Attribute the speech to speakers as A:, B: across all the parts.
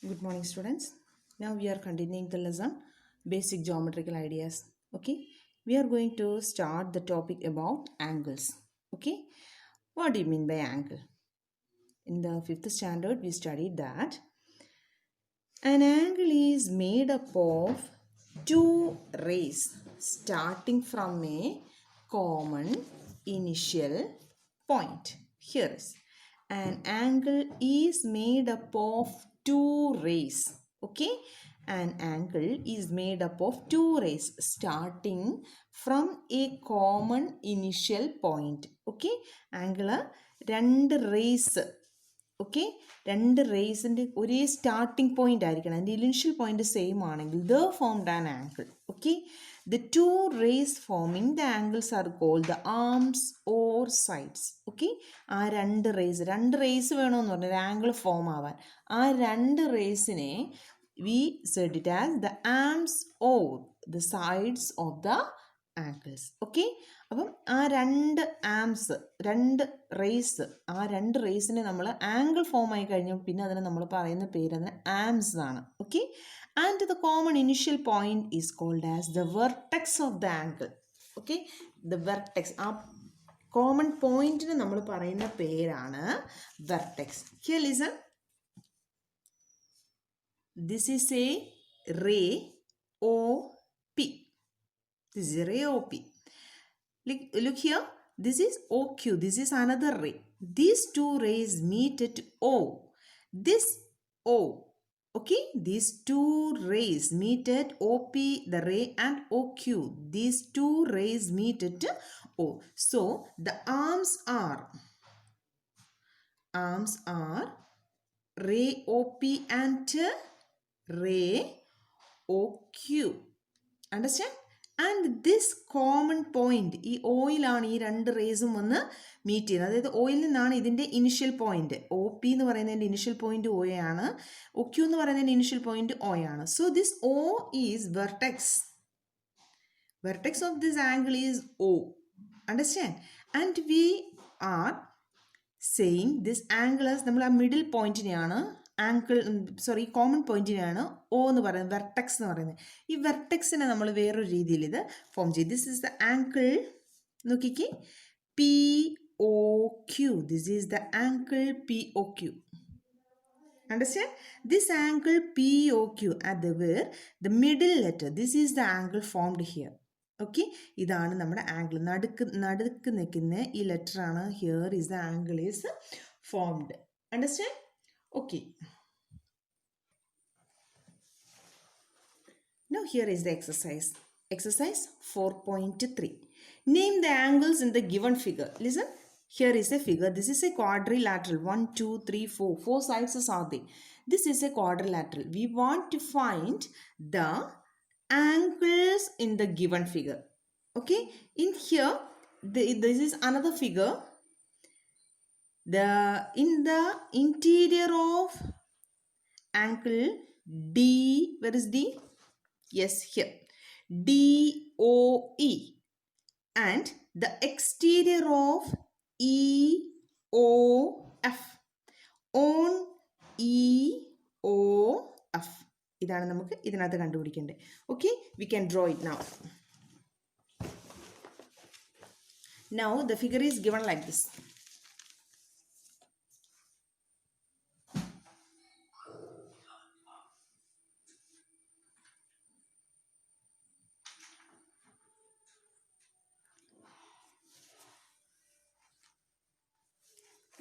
A: Good morning, students. Now we are continuing the lesson Basic Geometrical Ideas. Okay, we are going to start the topic about angles. Okay, what do you mean by angle? In the fifth standard, we studied that an angle is made up of two rays starting from a common initial point. Here is an angle is made up of two rays. Okay, an angle is made up of two rays starting from a common initial point. Okay, angle രണ്ട് rays. Okay രണ്ട് റേസിൻ്റെ ഒരേ starting point ആയിരിക്കണം. അതിൻ്റെ initial point same ആണെങ്കിൽ the formed an angle. Okay, the two rays forming the angles are called the arms or sides. Okay, ആ രണ്ട് raise വേണമെന്ന് പറഞ്ഞാൽ ആംഗിൾ ഫോം ആവാൻ ആ രണ്ട് റേസിനെ we said it as the arms or the sides of the angles. Okay, അപ്പം ആ രണ്ട് ആംസ് ആ രണ്ട് റേസിനെ നമ്മൾ ആംഗിൾ ഫോം ആയി കഴിഞ്ഞാൽ പിന്നെ അതിനെ നമ്മൾ പറയുന്ന പേര് അതിന് ആംസ് ആണ്. Okay, and the common initial point is called as the vertex of the angle. Okay, the vertex, ആ കോമൺ പോയിന്റിന് നമ്മൾ പറയുന്ന പേരാണ് vertex. Here listen, this is a ray OP. This is a ray OP. Look here, this is OQ, this is another ray. These two rays meet at O. This O, okay, these two rays meet at OP, the ray, and OQ. These two rays meet at O. So the arms are ray OP and ray OQ. Understand? And this common point, ഈ ഓയിലാണ് ഈ രണ്ട് റേസും വന്ന് meet ചെയ്യുന്നത്. അതായത് oil നിന്നാണ് ഇതിൻ്റെ initial point. OP എന്ന് പറയുന്നതിൻ്റെ ഇനിഷ്യൽ പോയിന്റ് O ആണ്, OQ എന്ന് പറയുന്നതിൻ്റെ ഇനിഷ്യൽ പോയിന്റ് O ആണ്. So this O is vertex of this angle is O. Understand? And we are saying this angle as, നമ്മൾ ആ മിഡിൽ പോയിന്റിനെയാണ് കോമൺ പോയിന്റിനെയാണ് O എന്ന് പറയുന്നത്, വെർട്ടെക്സ് എന്ന് പറയുന്നത്. ഈ വെർട്ടെക്സിനെ നമ്മൾ വേറൊരു രീതിയിൽ ഇത് ഫോം ചെയ്യും. ദിസ് ഈസ് ദ ആംഗിൾ, നോക്കിക്കേ, POQ. This is the angle POQ. Understand? This angle POQ at the where the middle letter, this is the angle formed here. Okay, ഇതാണ് നമ്മുടെ ആംഗിൾ. നടുക്ക് നിൽക്കുന്ന ഈ ലെറ്റർ ആണ്. Here is the angle is formed. Understand? Okay. Now here is the exercise. Exercise 4.3. Name the angles in the given figure. Listen. Here is a figure. This is a quadrilateral. 1, 2, 3, 4. 4 sides are there. This is a quadrilateral. We want to find the angles in the given figure. Okay. In here, this is another figure. In the interior of angle D, where is D? Yes, here, DOE, and the exterior of EOF, on EOF. ഇതാണ് നമുക്ക് ഇതിനകത്ത് കണ്ടുപിടിക്കേണ്ടത്. Okay, we can draw it now. Now the figure is given like this.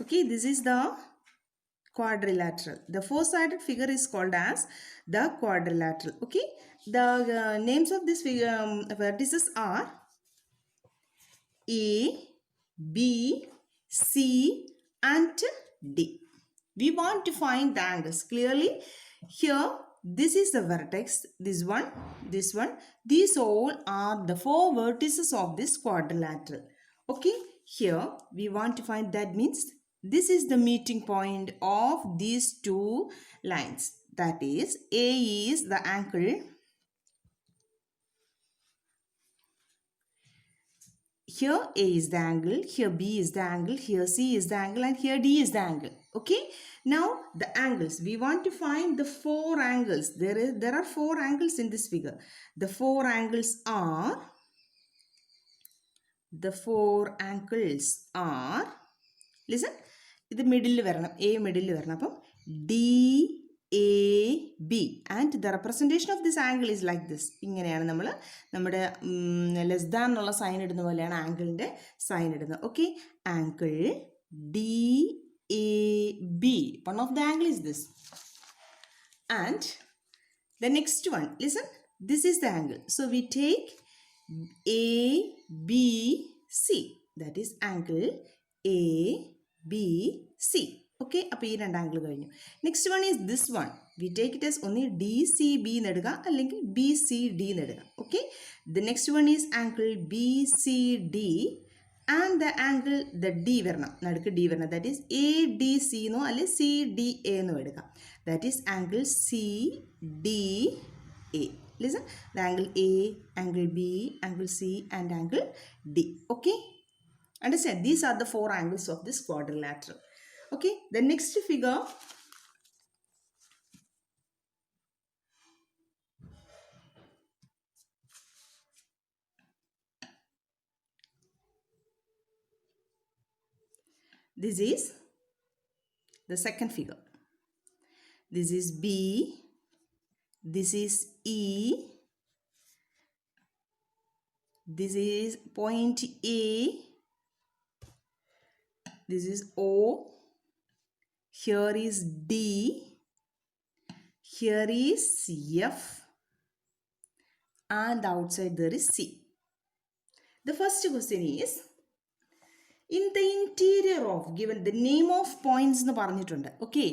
A: Okay, this is the quadrilateral. The four-sided figure is called as the quadrilateral. Okay, the names of this figure, vertices are A, B, C, and D. We want to find the angles. Clearly, here this is the vertex, this one. These all are the four vertices of this quadrilateral. Okay, here we want to find, that means this is the meeting point of these two lines. That is, A is the angle. here A is the angle, here B is the angle, here C is the angle, and here D is the angle. Okay. Now the angles. We want to find the four angles. There are four angles in this figure. The four angles are listen, ഇത് middle വരണം, A middle വരണം. അപ്പം D A B and the representation of this angle is like this. ഇങ്ങനെയാണ് നമ്മൾ നമ്മുടെ less than എന്നുള്ള sign ഇടുന്ന പോലെയാണ് ആംഗിളിൻ്റെ സൈൻ ഇടുന്നത്. Okay. Angle D A B, one of the angle is this. And the next one, listen, this is the angle. So we take A, B, C. That is angle A, B, C. Okay, അപ്പോൾ ഈ രണ്ട് angle കഴിഞ്ഞു. Next one is this one. We take it as ഒന്ന് D C B എന്നെടുക്കുക, അല്ലെങ്കിൽ B C D എന്നെടുക്കുക. Okay. The next one is angle B C D and the angle the D വരണം, നടുക്ക് ഡി വരണം. That is A D C എന്നോ അല്ലെങ്കിൽ C D A എന്നോ എടുക്കാം. That is angle CDA. Listen, the angle A, angle B, angle C, and angle D. Okay? Understand? These are the four angles of this quadrilateral. Okay? The next figure. This is the second figure. This is B, this is E, this is point A, this is O, here is D, here is F, and outside there is C. The first question is, in the interior of, given the name of points എന്ന് പറഞ്ഞിട്ടുണ്ട്. Okay,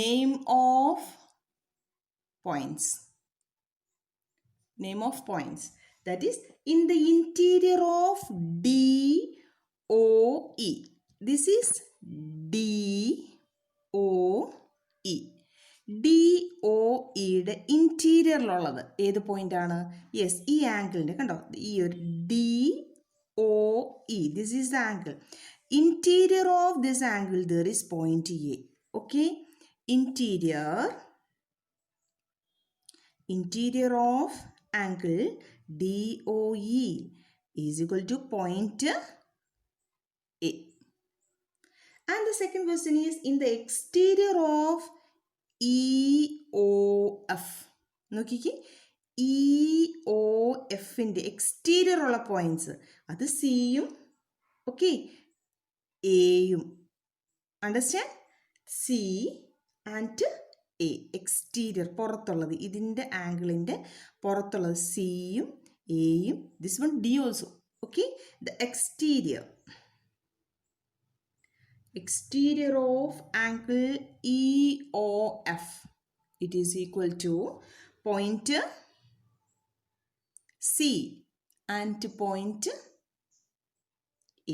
A: name of points. Name of points. That is, in the interior of DOE. This is DOE. DOEയുടെ ഇൻറ്റീരിയറിലുള്ളത് ഏത് point ആണ്? Yes, ഈ ആംഗിളിൻ്റെ കണ്ടോ, ഈ ഒരു DOE. This is the angle. Interior of this angle there is point A. Okay. Interior of angle DOE is equal to point A. And the second question is, in the exterior of EOF. നോക്കിക്കേ, EOFൻ്റെ exterior ഉള്ള points അത് സിയും okay എയും. Understand? C and A, exterior പുറത്തുള്ളത്, ഇതിൻ്റെ ആംഗിളിൻ്റെ പുറത്തുള്ളത് സിയും എയും. This one D also. Okay. The exterior of angle EOF, it is equal to point C and point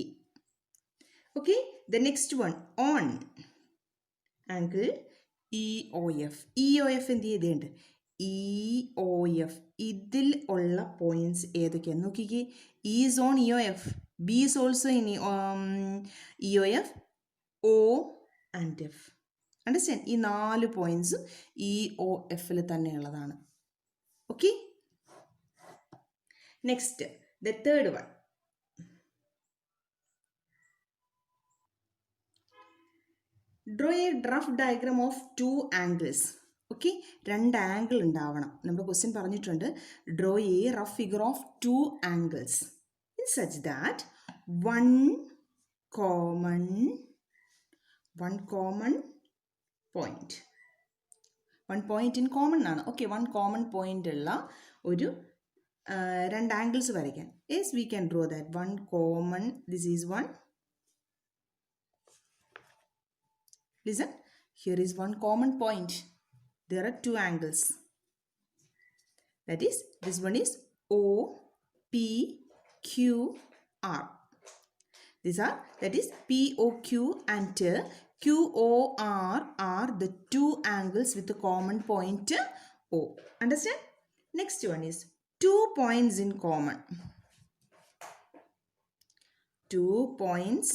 A: A. Okay, the next one on angle EOF. EOF എന്ത് ചെയ്തേണ്ട? EOF ഇതിൽ ഉള്ള points ഏതൊക്കെയാണ് നോക്കിക്കേ. E is on EOF, B is also in EOF, O and F. Understand? ഈ 4 പോയിന്റ്സും EOFൽ തന്നെയുള്ളതാണ്. Okay. Next, the third one. Draw a rough diagram of 2 angles. Okay, 2 angle ഉണ്ടാവണം. നമ്മുടെ ക്വസ്റ്റ്യൻ പറഞ്ഞിട്ടുണ്ട്, draw a rough figure of 2 angles in such that one common point. One point in common ആണ്. Okay, 1 common point ഉള്ള ഒരു 2 angles വരയ്ക്കാൻ. Yes, we can draw that. 1 common, this is 1. Listen, here is 1 common point. There are 2 angles. That is, this one is OPQR. That is POQ and QOR are the 2 angles with a common point O. Understand? Next one is 2 points in common. 2 points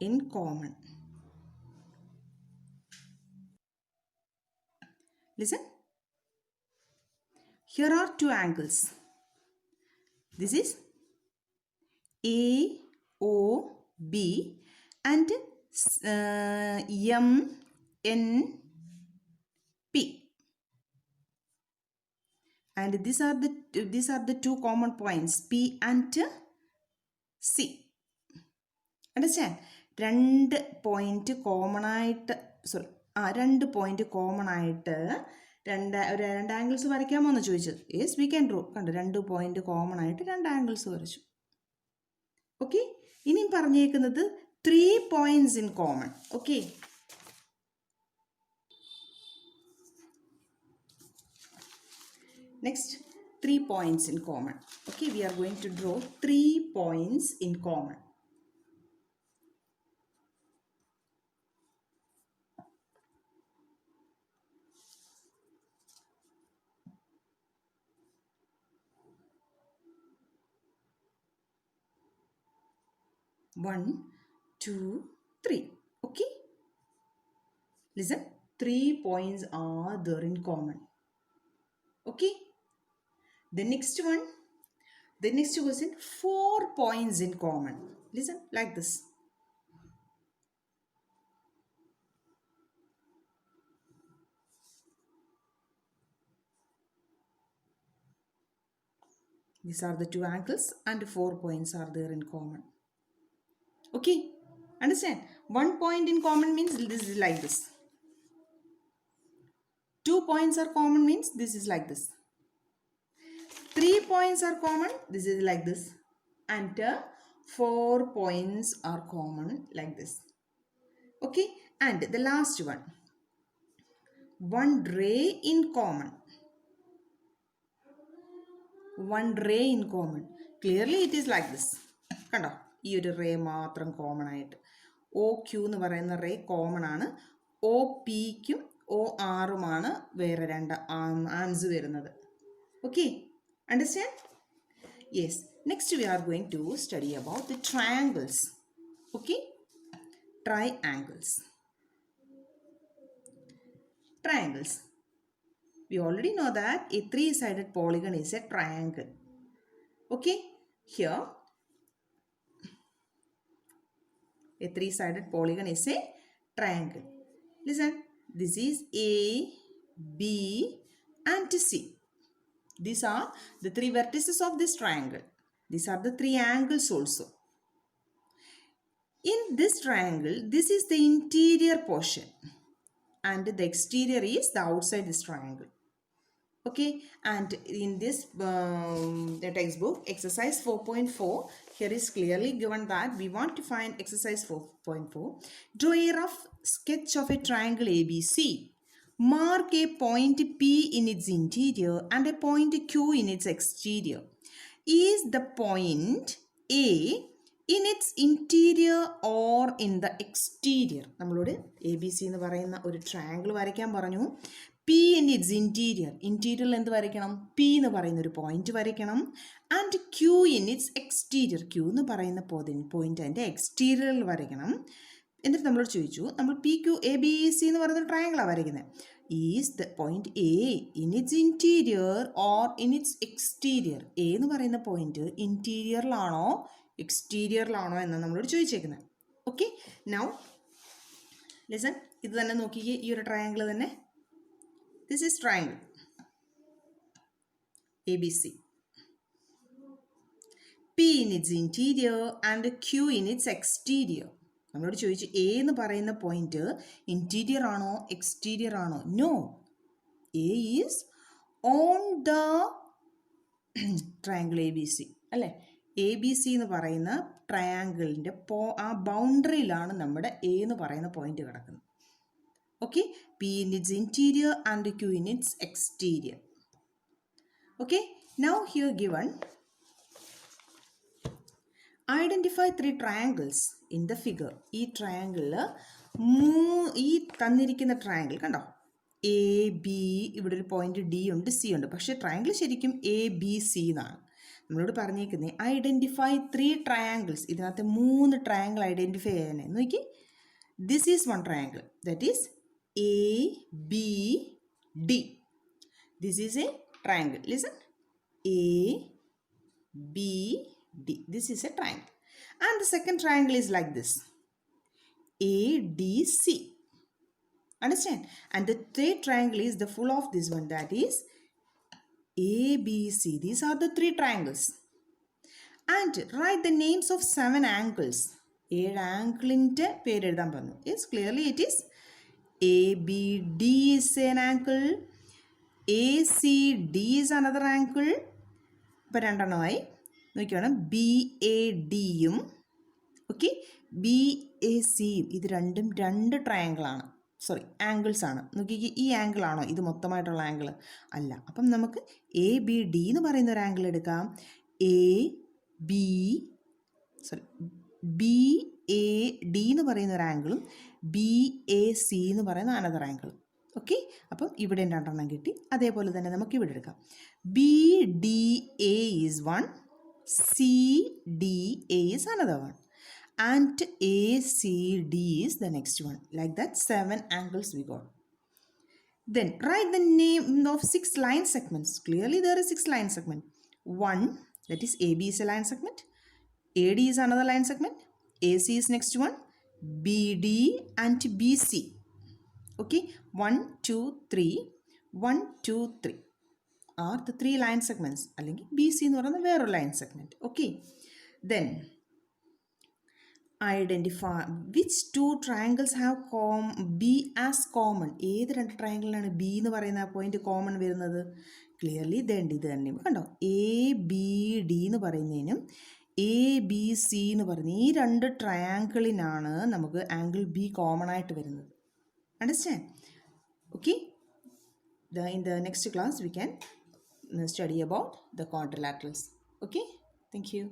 A: in common. Listen. Here are two angles. This is AOB and MNP. And these are the two common points P and C. Understand? രണ്ട് point common ആയിട്ട് രണ്ട് point common ആയിട്ട് രണ്ട് angles വരയ്ക്കാമോ എന്ന് ചോദിച്ചത്. Yes, we can draw. കണ്ടു, 2 point common ആയിട്ട് 2 angles വരച്ചു. ഓക്കെ, ഇനിയും പറഞ്ഞേക്കുന്നത് 3 points in common. Okay, next 3 points in common. Okay, we are going to draw 3 points in common. One, two, three. Okay, listen, 3 points are there in common. Okay, the next question, 4 points in common. Listen, like this. These are the two angles and 4 points are there in common. Okay, understand? 1 point in common means this is like this. 2 points are common means this is like this. 3 points are common, this is like this. And 4 points are common like this. Okay, and the last one, 1 ray in common. 1 ray in common. Clearly it is like this. കണ്ടോ, ഈ ഒരു ray മാത്രം common ആയിട്ട്. O Q എന്ന് പറയുന്ന ray common ആണ്. O പിക്കും O ആറുമാണ് വേറെ 2 ആംസ് വരുന്നത്. Okay, understand? Yes, next we are going to study about the triangles. Okay, triangles. We already know that a 3-sided polygon is a triangle. Okay, here a 3-sided polygon is a triangle. Listen, this is A, B and C. These are the 3 vertices of this triangle. These are the 3 angles also. In this triangle, this is the interior portion and the exterior is the outside this triangle. Okay, and in this the textbook exercise 4.4, here is clearly given that we want to find exercise 4.4. Draw a rough sketch of a triangle ABC. Mark a point P in its interior and a point Q in its exterior. Is the point A in its interior or in the exterior? നമ്മളോട് ABC എന്ന് പറയുന്ന ഒരു triangle വരയ്ക്കാൻ പറഞ്ഞു. P in its interior. Interior എന്ത് വരയ്ക്കണം? P എന്ന് പറയുന്ന ഒരു പോയിന്റ് വരയ്ക്കണം. And Q in its exterior. Q എന്ന് പറയുന്ന പോയിന്റ് അതിൻ്റെ എക്സ്റ്റീരിയറിൽ വരയ്ക്കണം. എന്നിട്ട് നമ്മളോട് ചോദിച്ചു, നമ്മൾ P Q A B C എന്ന് പറയുന്ന ട്രയാങ്കിളാണ് വരയ്ക്കുന്നത്. Is the point A in its interior or in its exterior? A എന്ന് പറയുന്ന പോയിന്റ് ഇൻറ്റീരിയറിലാണോ എക്സ്റ്റീരിയറിലാണോ എന്ന് നമ്മളോട് ചോദിച്ചേക്കുന്നത്. ഓക്കെ, നൗ ലിസൺ, ഇത് തന്നെ നോക്കിക്കേ, ഈ ഒരു ട്രയാങ്കിൾ തന്നെ. This is triangle A B C. P in its interior and Q in its exterior. നമ്മളോട് ചോദിച്ചു എ എന്ന് പറയുന്ന പോയിന്റ് ഇൻറ്റീരിയർ ആണോ എക്സ്റ്റീരിയർ ആണോ? No, A is on the triangle A B C അല്ലേ. എ ബി സി എന്ന് പറയുന്ന ട്രയാങ്കിളിൻ്റെ ആ ബൗണ്ടറിയിലാണ് നമ്മുടെ എ എന്ന് പറയുന്ന പോയിന്റ് കിടക്കുന്നത്. Okay, P in its interior and Q in its exterior. Okay, now here given identify 3 triangles in the figure. ഈ ട്രയാങ്കിളിൽ ഈ തന്നിരിക്കുന്ന ട്രയാങ്കിൾ കണ്ടോ, എ ബി, ഇവിടെ ഒരു പോയിന്റ് ഡി ഉണ്ട്, സി ഉണ്ട്. പക്ഷേ ട്രയാങ്കിൾ ശരിക്കും എ ബി സി എന്നാണ്. നമ്മളോട് പറഞ്ഞേക്കുന്നത് ഐഡൻറ്റിഫൈ 3 ട്രയാങ്കിൾസ്. ഇതിനകത്ത് 3 ട്രയാങ്കിൾ ഐഡൻറ്റിഫൈ ചെയ്യാനേ. നോക്കി, this is one triangle, that is A B D. This is A triangle. Listen, A B D. This is a triangle, and the second triangle is like this, A D C. Understand? And the third triangle is the full of this one, that is A B C. These are the 3 triangles. And write the names of 7 angles. 7 ആംഗിളിൻ്റെ പേര് എഴുതാൻ പറഞ്ഞു. Yes, clearly it is ABD is an angle. ACD is another angle. ഇപ്പോൾ രണ്ടെണ്ണമായി. നോക്കിയാണ് BADയും okay BACയും. ഇത് രണ്ടും 2 ട്രയാങ്കിളാണ്, sorry angles ആണ്. നോക്കിക്ക്, ഈ angle ആണോ ഇത് മൊത്തമായിട്ടുള്ള ആംഗിൾ? അല്ല. അപ്പം നമുക്ക് ABD എന്ന് പറയുന്ന ഒരു ആംഗിൾ എടുക്കാം. BAD എന്ന് പറയുന്ന ഒരു ആംഗിളും BAC എന്ന് പറയുന്ന അനദർ ആംഗിളും. ഓക്കെ, അപ്പം ഇവിടെ 2 എണ്ണം കിട്ടി. അതേപോലെ തന്നെ നമുക്ക് ഇവിടെ എടുക്കാം. BDA is one, CDA is another one, and ACD is the next one. Like that, 7 angles we got. Then write the name of 6 line segments. Clearly there is 6 line segment. 1, that is AB is a line segment, AD is another line segment, AC is next one, BD and BC. Okay, 1 2 3 1 2 3 are the 3 line segments. അല്ലെങ്കിൽ BC എന്ന് പറയുന്ന വേറൊരു line segment. Okay, then identify which 2 triangles have B as common. ഏത് 2 ട്രയാങ്കിളിനാണ് B എന്ന് പറയുന്ന ആ point common വരുന്നത്? Clearly ഇത് തന്നെ കണ്ടോ, ABD എന്ന് പറയുന്നതിനും ABC എന്ന് പറയുന്ന ഈ 2 ട്രയാങ്കിളിനാണ് നമുക്ക് ആംഗിൾ B കോമൺ ആയിട്ട് വരുന്നത്. Understand? Okay, in the next class we can study about the quadrilaterals. Okay, thank you.